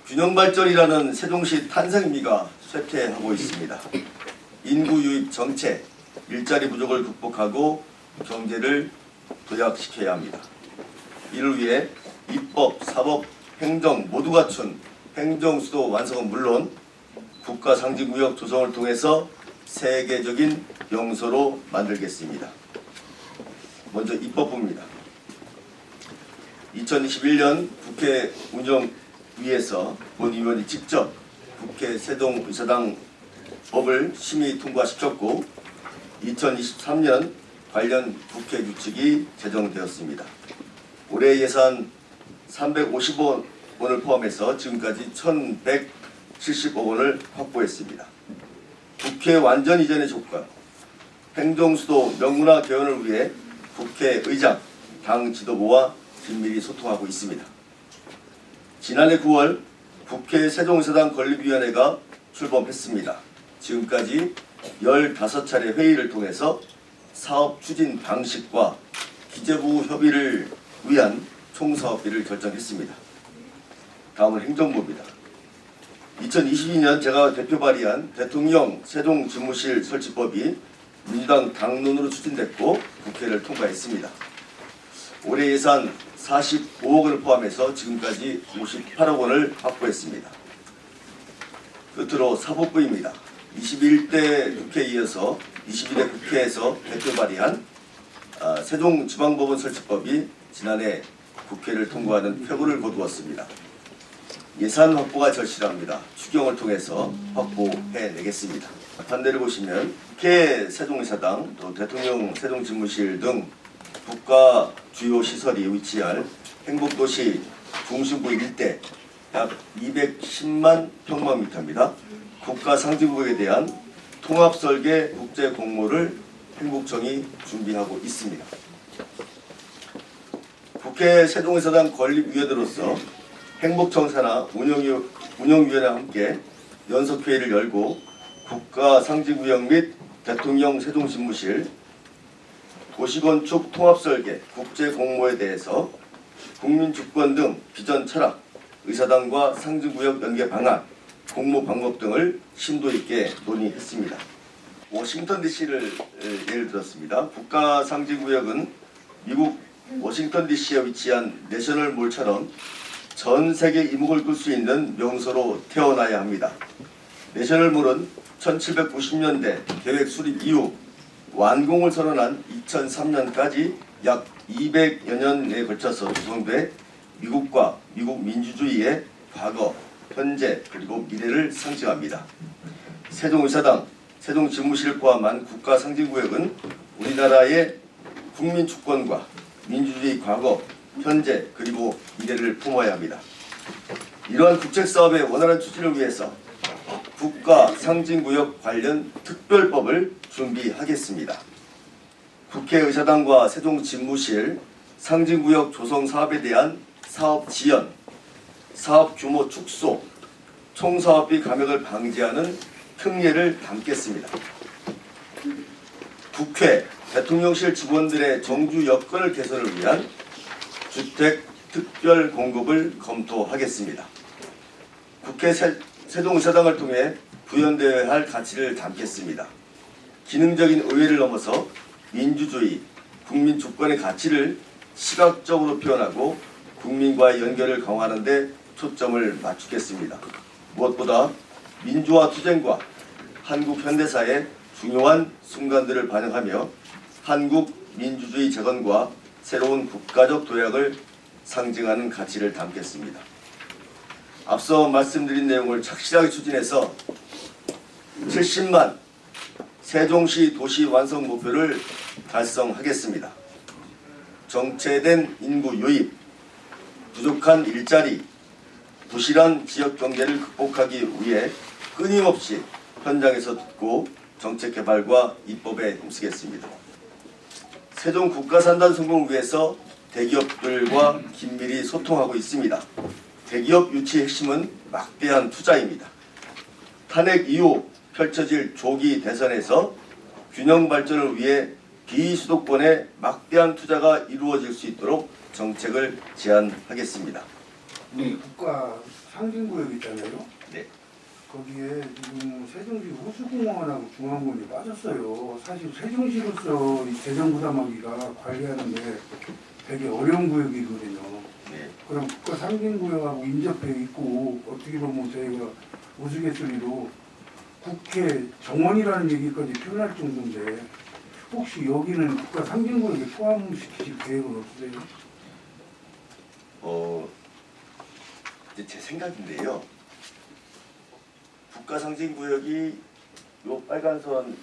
균형발전이라는 세종시 탄생미가 쇠퇴하고 있습니다. 인구 유입 정책, 일자리 부족을 극복하고 경제를 도약시켜야 합니다. 이를 위해 입법, 사법, 행정 모두 갖춘 행정수도 완성은 물론 국가상징구역 조성을 통해서 세계적인 명소로 만들겠습니다. 먼저 입법부입니다. 2021년 국회 운영위에서 본 의원이 직접 국회 세종의사당 법을 심의 통과시켰고 2023년 관련 국회 규칙이 제정되었습니다. 올해 예산 350억 원을 포함해서 지금까지 1170억 원을 확보했습니다. 국회 완전 이전의 조건, 행정수도 명문화 개헌을 위해 국회의장, 당 지도부와 긴밀히 소통하고 있습니다. 지난해 9월 국회 세종의사당 건립위원회가 출범했습니다. 지금까지 15차례 회의를 통해서 사업 추진 방식과 기재부 협의를 위한 총사업비를 결정했습니다. 다음은 행정부입니다. 2022년 제가 대표 발의한 대통령 세종집무실 설치법이 민주당 당론으로 추진됐고 국회를 통과했습니다. 올해 예산 45억 원을 포함해서 지금까지 58억 원을 확보했습니다. 끝으로 사법부입니다. 21대 국회에 이어서 22대 국회에서 대표 발의한 세종지방법원 설치법이 지난해 국회를 통과하는 쾌거를 거두었습니다. 예산 확보가 절실합니다. 추경을 통해서 확보해내겠습니다. 판례를 보시면 국회 세종의사당, 또 대통령 세종집무실 등 국가 주요 시설이 위치할 행복도시 중심부 일대 약 210만 평방미터입니다. 국가상징구역에 대한 통합설계 국제공모를 행복청이 준비하고 있습니다. 국회 세종의사당 건립위원으로서 행복청 산하 운영위원회와 함께 연석회의를 열고 국가상징구역 및 대통령 세종집무실 도시건축 통합설계 국제공모에 대해서 국민주권 등 비전 철학, 의사당과 상징구역 연계 방안, 공모 방법 등을 심도 있게 논의했습니다. 워싱턴 DC를 예를 들었습니다. 국가상징구역은 미국 워싱턴 DC에 위치한 내셔널몰처럼 전 세계 이목을 끌 수 있는 명소로 태어나야 합니다. 내셔널몰은 1790년대 계획 수립 이후 완공을 선언한 2003년까지 약 200여 년에 걸쳐서 구성돼 미국과 미국 민주주의의 과거, 현재 그리고 미래를 상징합니다. 세종의사당, 세종집무실을 포함한 국가상징구역은 우리나라의 국민주권과 민주주의 과거, 현재 그리고 미래를 품어야 합니다. 이러한 국책사업의 원활한 추진을 위해서 국가상징구역 관련 특별법을 준비하겠습니다. 국회의사당과 세종집무실 상징구역 조성 사업에 대한 사업 지연, 사업 규모 축소, 총사업비 감액을 방지하는 특례를 담겠습니다. 국회, 대통령실 직원들의 정주 여건을 개선을 위한 주택 특별 공급을 검토하겠습니다. 국회 세종의사당을 통해 구현되어야 할 가치를 담겠습니다. 기능적인 의회를 넘어서 민주주의, 국민 주권의 가치를 시각적으로 표현하고 국민과의 연결을 강화하는 데 초점을 맞추겠습니다. 무엇보다 민주화 투쟁과 한국 현대사의 중요한 순간들을 반영하며 한국 민주주의 재건과 새로운 국가적 도약을 상징하는 가치를 담겠습니다. 앞서 말씀드린 내용을 착실하게 추진해서 70만 세종시 도시 완성 목표를 달성하겠습니다. 정체된 인구 유입, 부족한 일자리, 부실한 지역 경제를 극복하기 위해 끊임없이 현장에서 듣고 정책 개발과 입법에 힘쓰겠습니다. 세종 국가산단 성공을 위해서 대기업들과 긴밀히 소통하고 있습니다. 대기업 유치의 핵심은 막대한 투자입니다. 탄핵 이후 펼쳐질 조기 대선에서 균형 발전을 위해 비수도권의 막대한 투자가 이루어질 수 있도록 정책을 제안하겠습니다. 우리 국가 상징구역 있잖아요. 네. 거기에 지금 세종시 호수공원하고 중앙공원이 빠졌어요. 사실 세종시로서 이 재정부담하기가 관리하는데 되게 어려운 구역이거든요. 네. 그럼 국가 상징구역하고 인접해 있고 어떻게 보면 저희가 우스갯소리로 국회 정원이라는 얘기까지 표현할 정도인데 혹시 여기는 국가 상징구역에 포함시키실 계획은 없으세요? 이제 제 생각인데요. 국가 상징구역이 요 빨간선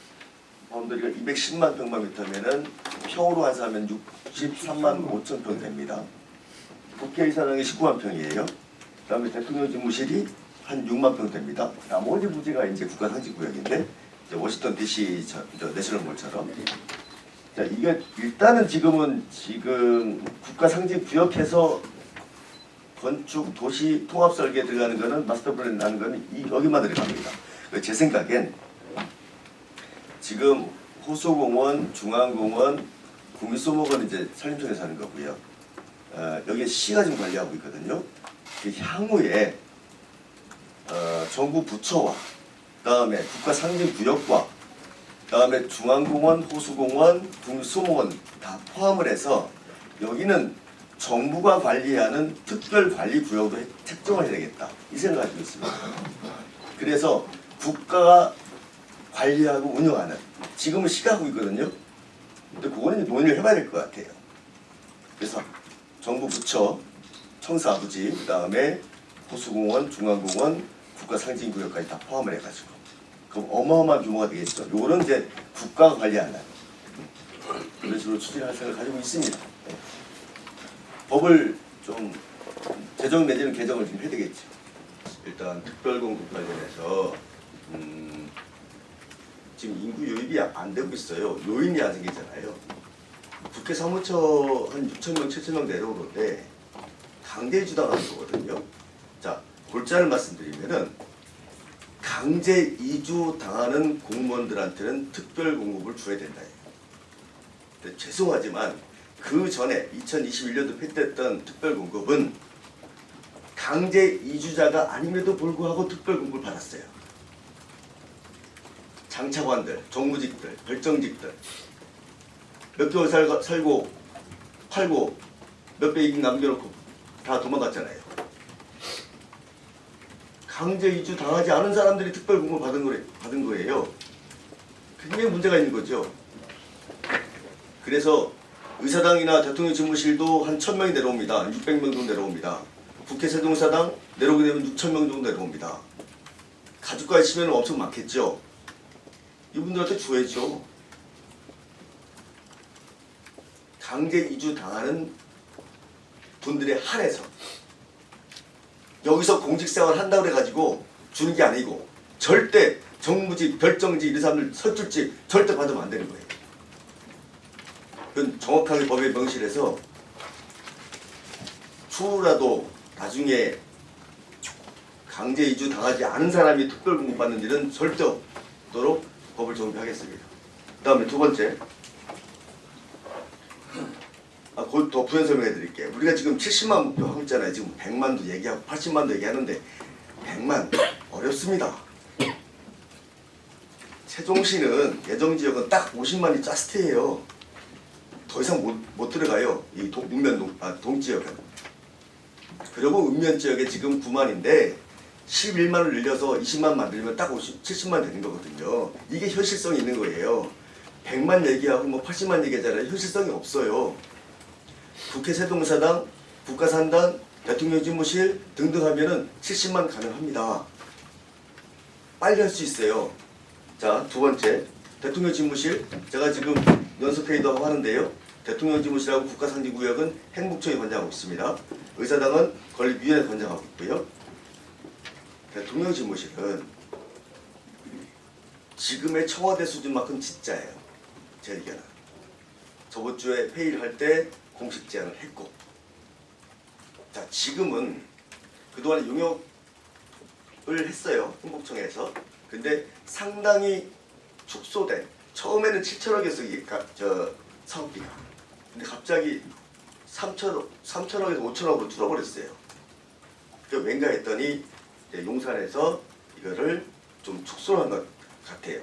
바운더리가 210만 평방미터면은 평으로 환산하면 63만 5천 평 됩니다. 국회의사당이 19만 평이에요. 그다음에 대통령 집무실이 한 6만 평 됩니다. 나머지 부지가 이제 국가 상징구역인데 이제 워싱턴 DC 내셔널몰처럼. 자, 이게 일단은 지금 국가 상징구역에서 건축 도시 통합 설계 들어가는 거는 마스터 플랜 나는 거는 여기만 들어갑니다. 제 생각엔 지금 호수공원, 중앙공원, 국립수목원 이제 산림청에서 하는 거고요. 여기에 시가 지금 관리하고 있거든요. 향후에 정부 부처와 그다음에 국가 상징구역과 그다음에 중앙공원, 호수공원, 국립수목원 다 포함을 해서 여기는 정부가 관리하는 특별관리구역으로 책정을 해야 되겠다. 이 생각을 가지고 있습니다. 그래서 국가가 관리하고 운영하는 지금은 시가 하고 있거든요. 근데 그거는 논의를 해봐야 될 것 같아요. 그래서 정부 부처, 청사부지, 그 다음에 호수공원, 중앙공원, 국가상징구역까지 다 포함을 해가지고 그럼 어마어마한 규모가 되겠죠. 요거는 이제 국가가 관리하는 그런 식으로 추진할 생각을 가지고 있습니다. 네. 법을 좀 제정 내지는 개정을 좀 해야 되겠죠. 일단 특별공급 관련해서 지금 인구 유입이 안 되고 있어요. 요인이 안 생기잖아요. 국회 사무처 한 6천 명, 7천 명 내려오는데 강제 이주 당하는 거거든요. 자, 골자를 말씀드리면은 강제 이주 당하는 공무원들한테는 특별 공급을 줘야 된다. 근데 죄송하지만 그 전에 2021년도 폐지됐던 특별 공급은 강제 이주자가 아님에도 불구하고 특별 공급을 받았어요. 장차관들, 정무직들, 별정직들 몇 개월 살고 팔고 몇 배 이익 남겨놓고 다 도망갔잖아요. 강제 이주 당하지 않은 사람들이 특별 공급을 받은 거예요. 굉장히 문제가 있는 거죠. 그래서 의사당이나 대통령 집무실도 한 1,000명이 내려옵니다. 600명 정도 내려옵니다. 국회 세종사당 내려오게 되면 6,000명 정도 내려옵니다. 가족과의 치매는 엄청 많겠죠. 이분들한테 줘야죠. 강제 이주 당하는 분들에 한해서 여기서 공직생활 한다고 그래가지고 주는 게 아니고 절대 정무직, 별정직 이런 사람들 선출직 절대 받으면 안 되는 거예요. 그건 정확하게 법에 명시해서 추후라도 나중에 강제 이주 당하지 않은 사람이 특별 공급받는 일은 절대 없도록 법을 정비하겠습니다. 그 다음에 두 번째, 곧 더 부연 설명해 드릴게요. 우리가 지금 70만 목표 하고 있잖아요. 지금 100만도 얘기하고 80만도 얘기하는데 100만 어렵습니다. 세종시는 예정지역은 딱 50만이 짜스트예요. 더 이상 못 들어가요. 이 동지역은. 그리고 읍면지역에 지금 9만인데 11만을 늘려서 20만 만들면 딱 70만 되는 거거든요. 이게 현실성이 있는 거예요. 100만 얘기하고 뭐 80만 얘기하잖아요. 현실성이 없어요. 국회 세종사당, 국가산단, 대통령 집무실 등등 하면은 70만 가능합니다. 빨리 할 수 있어요. 자, 두 번째, 대통령 집무실. 제가 지금 연습회의도 하고 하는데요. 대통령 집무실하고 국가상징구역은 행복청이 관장하고 있습니다. 의사당은 건립위원회 관장하고 있고요. 대통령 집무실은 지금의 청와대 수준만큼 진짜예요. 제 의견은. 저번 주에 회의를 할 때 공식 제안을 했고, 자, 지금은 그동안 용역을 했어요. 행복청에서. 근데 상당히 축소된, 처음에는 7천억이었어요. 사업비가. 근데 갑자기 3천억에서 5천억으로 줄어버렸어요. 그 왠가 했더니 이제 용산에서 이거를 좀 축소한 것 같아요.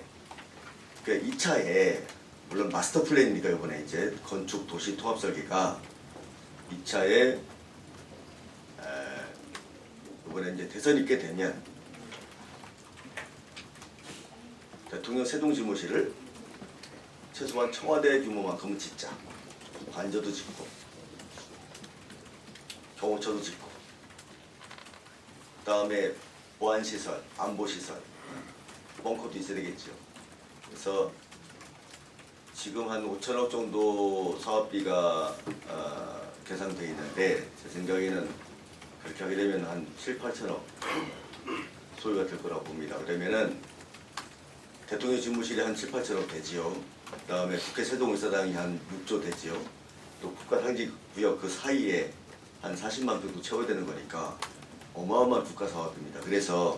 그 2차에 물론 마스터 플랜이니까 이번에 이제 건축 도시 통합 설계가 2차에 이번에 이제 대선이 있게 되면 대통령 세종지무실을 최소한 청와대 규모만큼은 짓자. 관저도 짓고 경호처도 짓고 그다음에 보안시설, 안보시설, 벙커도 있어야 되겠죠. 그래서 지금 한 5천억 정도 사업비가 계산되어 있는데 제 생각에는 그렇게 하게 되면 한 7, 8천억 소요가 될 거라고 봅니다. 그러면은 대통령 집무실이 한 7, 8천억 되지요. 그다음에 국회 세종의사당이 한 6조 되지요. 또 국가상징구역 그 사이에 한 40만 정도 채워야 되는 거니까 어마어마한 국가 사업입니다. 그래서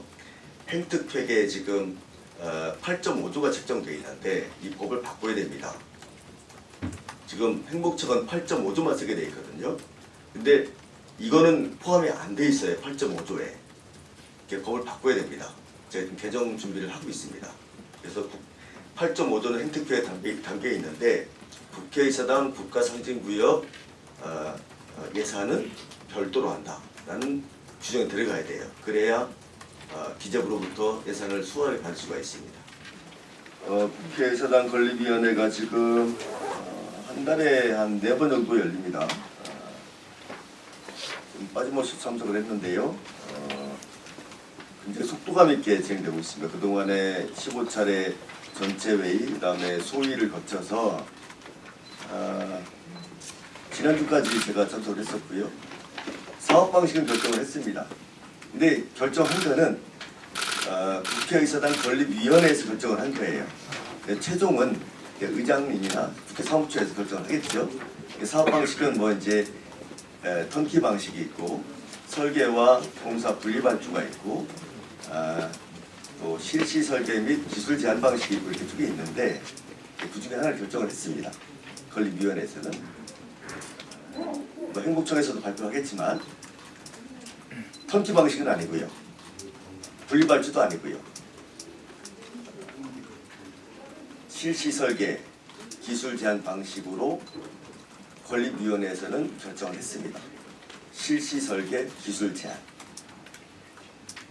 행특회계에 지금 8.5조가 책정되어 있는데 이 법을 바꿔야 됩니다. 지금 행복처건 8.5조만 쓰게 되어 있거든요. 근데 이거는 포함이 안 돼 있어요. 8.5조에. 법을 바꿔야 됩니다. 제가 지금 개정 준비를 하고 있습니다. 그래서 8.5조는 행특회에 담겨 있는데 국회의사당 국가상징구역 예산은 별도로 한다라는 규정이 들어가야 돼요. 그래야 기재부로부터 예산을 수월하게 받을 수가 있습니다. 국회의사당 건립위원회가 지금 한 달에 한 4번 정도 열립니다. 빠짐없이 참석을 했는데요. 굉장히 속도감 있게 진행되고 있습니다. 그동안에 15차례 전체 회의, 그 다음에 소위를 거쳐서 지난주까지 제가 참석을 했었고요. 사업 방식은 결정을 했습니다. 근데 결정한 거는 국회의사당 건립위원회에서 결정을 한 거예요. 최종은 의장님이나 국회 사무처에서 결정을 하겠죠. 사업 방식은 뭐 이제 턴키 방식이 있고 설계와 공사 분리발주가 있고 또 실시 설계 및 기술 제한 방식이 있고 이렇게 두 개 있는데 그 중에 하나를 결정을 했습니다. 건립위원회에서는 뭐 행복청에서도 발표하겠지만 턴키 방식은 아니고요. 분리발주도 아니고요. 실시 설계 기술 제한 방식으로 건립위원회에서는 결정을 했습니다. 실시 설계 기술 제한.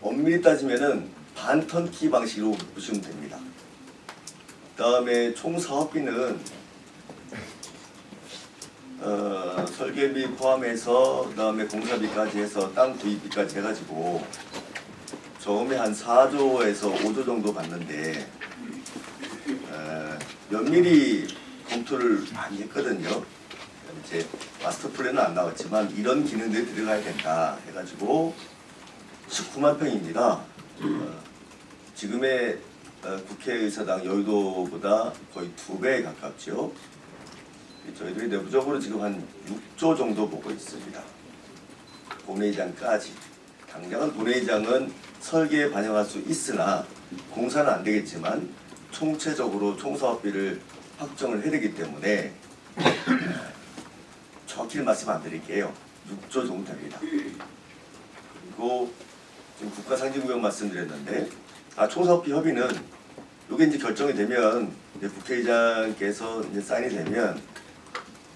엄밀히 따지면은 반턴키 방식으로 보시면 됩니다. 그다음에 총 사업비는 설계비 포함해서 그다음에 공사비까지 해서 땅 구입비까지 해가지고 처음에 한 4조에서 5조 정도 받는데 면밀히 검토를 많이 했거든요. 이제 마스터 플랜은 안 나왔지만 이런 기능들이 들어가야 된다 해가지고 19만 평입니다. 지금의 국회의사당 여의도보다 거의 2배에 가깝죠. 저희들이 내부적으로 지금 한 6조 정도 보고 있습니다. 본회의장까지. 당장은 본회의장은 설계에 반영할 수 있으나 공사는 안 되겠지만 총체적으로 총사업비를 확정을 해야 되기 때문에 정확히는 말씀 안 드릴게요. 6조 정도 됩니다. 그리고 지금 국가상징구역 말씀드렸는데 총사업비 협의는 이게 이제 결정이 되면 이제 국회의장께서 이제 사인이 되면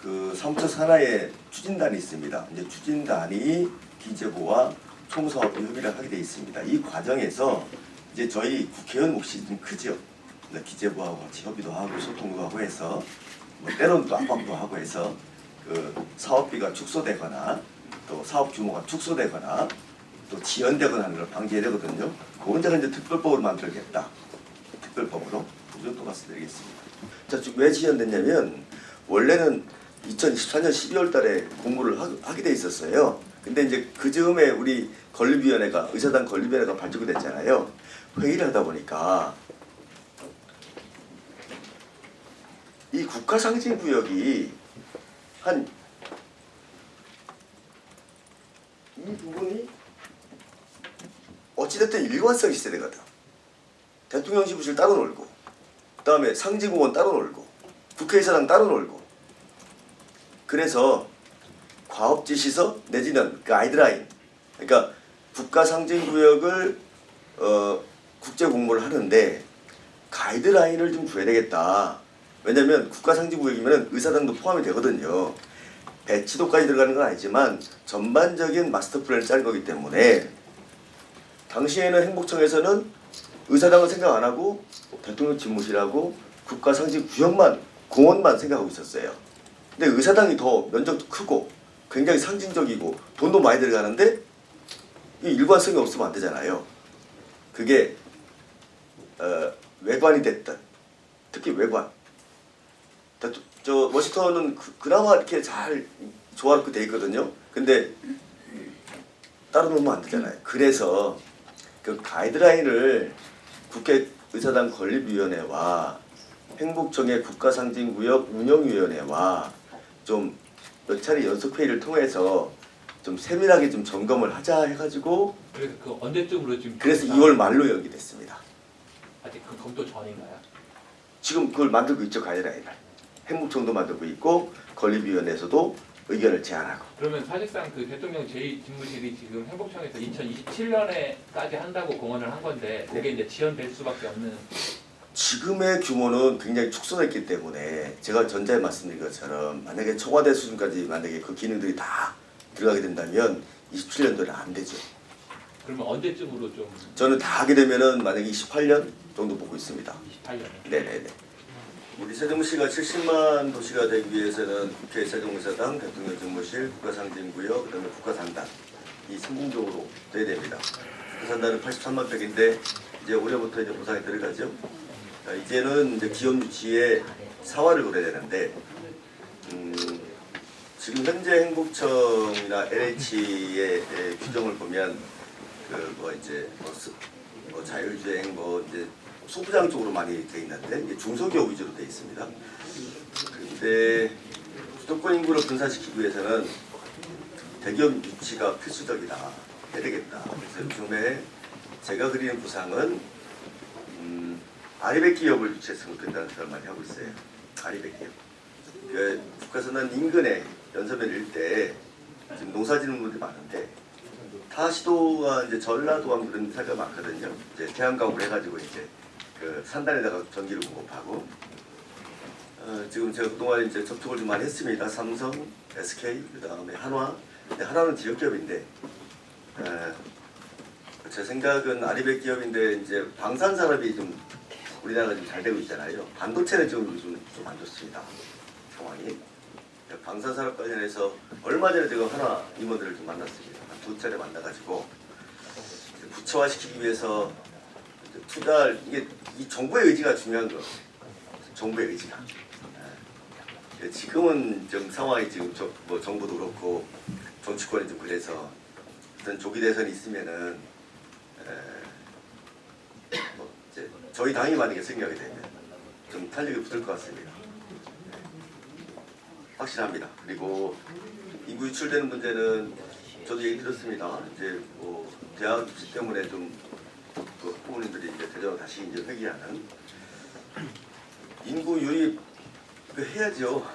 그 사무처 산하에 추진단이 있습니다. 이제 추진단이 기재부와 총사업비 협의를 하게 돼 있습니다. 이 과정에서 이제 저희 국회의원 몫이 좀 크죠. 기재부하고 같이 협의도 하고 소통도 하고 해서 뭐 때로는 또 압박도 하고 해서 그 사업비가 축소되거나 또 사업 규모가 축소되거나 또 지연되거나 하는 걸 방지해야 되거든요. 그건 제가 이제 특별법으로 만들겠다. 특별법으로 이 정도 말씀드리겠습니다. 자, 지금 왜 지연됐냐면 원래는 2024년 12월 달에 공모를 하게 돼 있었어요. 근데 이제 그 즈음에 우리 건립위원회가 의사당 건립위원회가 발족이 됐잖아요. 회의를 하다 보니까 이 국가상징구역이 한 이 부분이 어찌됐든 일관성이 있어야 되거든. 대통령 집무실 따로 놀고 그 다음에 상징공원 따로 놀고 국회의사당 따로 놀고 그래서 과업지시서 내지는 그 가이드라인 그러니까 국가 상징구역을 국제 공모를 하는데 가이드라인을 좀 줘야 되겠다. 왜냐면 국가 상징구역이면 의사당도 포함이 되거든요. 배치도까지 들어가는 건 아니지만 전반적인 마스터 플랜을 짤 거기 때문에 당시에는 행복청에서는 의사당을 생각 안 하고 대통령 집무실하고 국가 상징구역만 공원만 생각하고 있었어요. 근데 의사당이 더 면적도 크고 굉장히 상징적이고 돈도 많이 들어가는데 이 일관성이 없으면 안 되잖아요. 그게 외관이 됐든 특히 외관. 저 워싱턴은 그나마 이렇게 잘 조화롭게 돼 있거든요. 근데 따로 놓으면 안 되잖아요. 그래서 그 가이드라인을 국회 의사당 건립위원회와 행복청의 국가상징구역 운영위원회와 좀 몇 차례 연석회의를 통해서 좀 세밀하게 좀 점검을 하자 해가지고 그래서 그 언제쯤으로 지금 그래서 2월 말로 연기됐습니다. 아직 그 검토 전인가요? 지금 그걸 만들고 있죠. 가이드라인을. 행복청도 만들고 있고 건립위원회에서도 의견을 제안하고. 그러면 사실상 그 대통령 제2집무실이 지금 행복청에서 2027년에까지 한다고 공언을 한 건데 그게 이제 지연될 수밖에 없는. 지금의 규모는 굉장히 축소됐기 때문에 제가 전자에 말씀드린 것처럼 만약에 청와대 수준까지 만약에 그 기능들이 다 들어가게 된다면 27년도는 안 되죠. 그러면 언제쯤으로 좀 저는 다 하게 되면은 만약에 28년 정도 보고 있습니다. 28년에? 네네네. 우리 세종시가 70만 도시가 되기 위해서는 국회 세종의사당, 대통령 집무실, 국가상징구역, 그다음에 국가산단 이 성공적으로 돼야 됩니다. 국가산단은 83만 평인데 이제 올해부터 이제 보상이 들어가죠. 이제는 이제 기업 유치에 사활을 걸어야 되는데 지금 현재 행복청이나 LH의 규정을 보면 그 뭐 이제 뭐 자율주행 뭐 이제 소부장 쪽으로 많이 돼 있는데 이게 중소기업 위주로 돼 있습니다. 그런데 수도권 인구를 분산시키기 위해서는 대기업 유치가 필수적이다. 해야 되겠다. 그래서 요즘에 제가 그리는 구상은 아리백 기업을 유치했으면 좋겠다는 생각을 많이 하고 있어요. 아리백 기업. 그 국가선언 인근에 연서면 일대에 지금 농사 짓는 분들이 많은데 타 시도가 이제 전라도와 그런 사례가 많거든요. 이제 태양광으로 해가지고 이제 그 산단에다가 전기를 공급하고 지금 제가 그동안 이제 접촉을 좀 많이 했습니다. 삼성, SK, 그다음에 한화. 근데 한화는 지역기업인데 제 생각은 아리백 기업인데 이제 방산 산업이 좀 우리나라가 좀 잘 되고 있잖아요. 반도체는 지금 요즘 좀 안 좋습니다. 상황이. 방산 산업 관련해서 얼마 전에 제가 하나 임원들을 좀 만났습니다. 한 2차례 만나가지고 구체화시키기 위해서 투자 이게 이 정부의 의지가 중요한 거. 정부의 의지가. 지금은 좀 상황이 지금 뭐 정부도 그렇고 정치권이 좀 그래서 어떤 조기 대선이 있으면은 뭐 이제 저희 당이 만약에 생각이 되면 좀 탄력이 붙을 것 같습니다. 확실합니다. 그리고 인구 유출되는 문제는 저도 얘기 들었습니다. 이제 뭐 대학 입시 때문에 좀 그 학부모님들이 이제 대전으로 다시 이제 회귀하는 인구 유입 그 해야죠.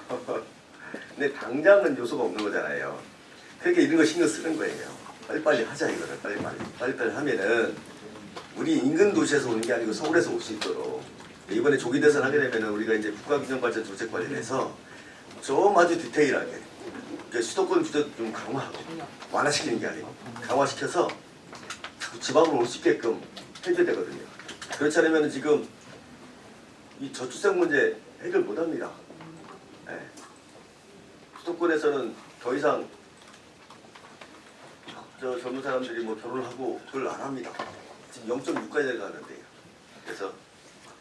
근데 당장은 요소가 없는 거잖아요. 그러니까 이런 거 신경 쓰는 거예요. 빨리빨리 하자 이거를 빨리빨리 하면은 우리 인근 도시에서 오는 게 아니고 서울에서 올 수 있도록 이번에 조기 대선 하게 되면은 우리가 이제 국가균형발전 정책 관련해서 좀 아주 디테일하게 수도권 규제 좀 강화하고 완화시키는 게 아니고 강화시켜서 자꾸 지방으로 올 수 있게끔 해줘야 되거든요. 그렇지 않으면 지금 이 저출생 문제 해결 못합니다. 네. 수도권에서는 더 이상 저 젊은 사람들이 뭐 결혼을 하고 그걸 안 합니다. 지금 0.6까지 내려가는데요. 그래서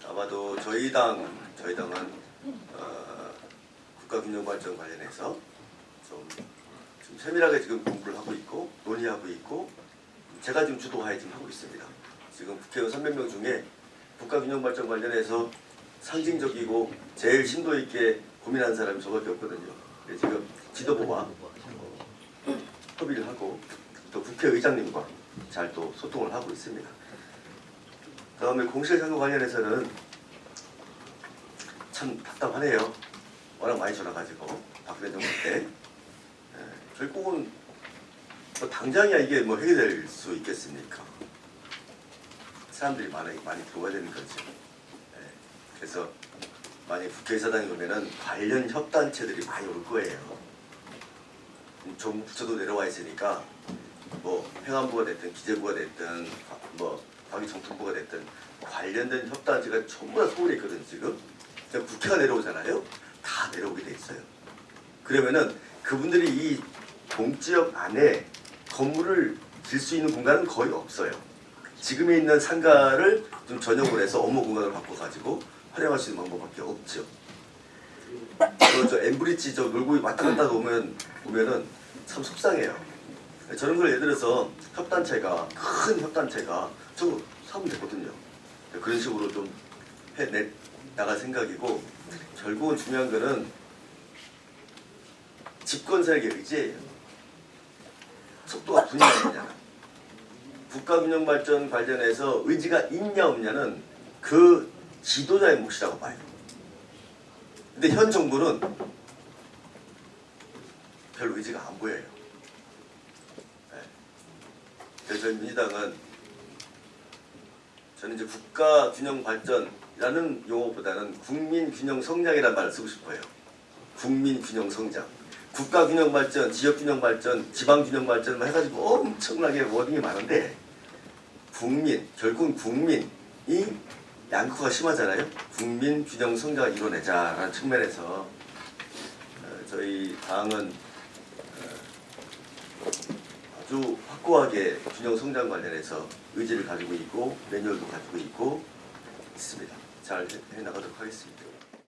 아마도 저희 당은 국가균형발전 관련해서 좀 세밀하게 지금 공부를 하고 있고 논의하고 있고 제가 지금 주도하에 지금 하고 있습니다. 지금 국회의원 300명 중에 국가균형발전 관련해서 상징적이고 제일 심도 있게 고민하는 사람이 저밖에 없거든요. 지금 지도부와 협의를 하고 또 국회의장님과 잘 또 소통을 하고 있습니다. 그다음에 공실선거 관련해서는 참 답답하네요. 워낙 많이 전화가지고 박근혜 정부 때 결국은 뭐 당장이야 이게 뭐 해결될 수 있겠습니까? 사람들이 많이 들어와야 되는 거지. 예. 그래서 만약 국회의사당에 오면은 관련 협단체들이 많이 올 거예요. 정부 부처도 내려와 있으니까 뭐 행안부가 됐든 기재부가 됐든 뭐 과기정통부가 됐든 관련된 협단체가 전부 다 서울에 있거든 지금. 그냥 국회가 내려오잖아요. 다 내려오게 돼 있어요. 그러면은 그분들이 이 동지역 안에 건물을 질 수 있는 공간은 거의 없어요. 지금에 있는 상가를 좀 전용을 해서 업무 공간을 바꿔가지고 활용할 수 있는 방법밖에 없죠. 저 엠브리지 저 놀고 왔다 갔다 보면은 참 속상해요. 저런 걸 예를 들어서 협단체가 큰 협단체가 저거 사면 되거든요. 그런 식으로 좀 해내 나갈 생각이고 결국은 중요한 거는 집권 세력의 의지예요. 속도가 분이 아니냐. 국가균형 발전 관련해서 의지가 있냐 없냐는 그 지도자의 몫이라고 봐요. 근데 현 정부는 별 의지가 안 보여요. 네. 그래서 저희 민주당은 저는 이제 국가균형 발전이라는 용어보다는 국민균형 성장이라는 말을 쓰고 싶어요. 국민균형 성장. 국가균형 발전, 지역균형 발전, 지방균형 발전만 해가지고 엄청나게 워딩이 많은데 결국은 국민이 양극화가 심하잖아요. 국민균형 성장을 이뤄내자라는 측면에서 저희 당은 아주 확고하게 균형 성장 관련해서 의지를 가지고 있고 매뉴얼도 가지고 있고 있습니다. 잘 해나가도록 하겠습니다.